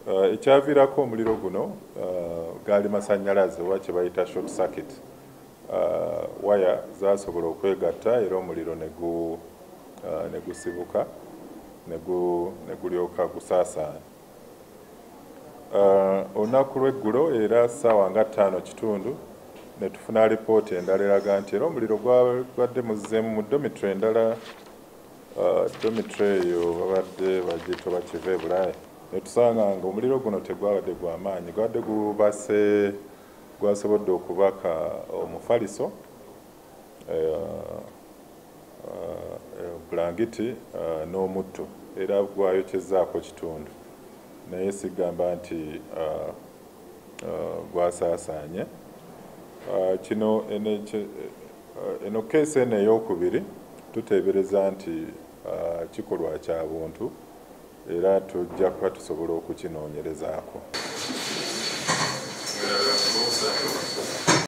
Ekyaviirako omuliro guno gaali masannyalaze oba kye bayita short circuit. Waya zasobola okwegatta era omuliro ne gusibuka ne gulyoka gusaasaana. Olunaku lw'eggulo era ssaawa nga 5:30 ne tufuna alipoota endala eraga nti era omuliro gwabadde muzzeemu mu domitry endala. Domitry eyo babadde bagiyita bakiva e Bulaaya. Ne tusanga nga omuliro guno tegwabadde gwa maanyi, gwabadde gubase gwasobodde okubaka omufaliso, bulangiti n'omutto era gwayokyezaako kitundu. Naye sigamba nti gwasaasaanye. Kino eno keesi eno ey'okubiri tuteebereza nti kikolwa kya buntu era tujja kuba tusobola okukinoonyerezaako.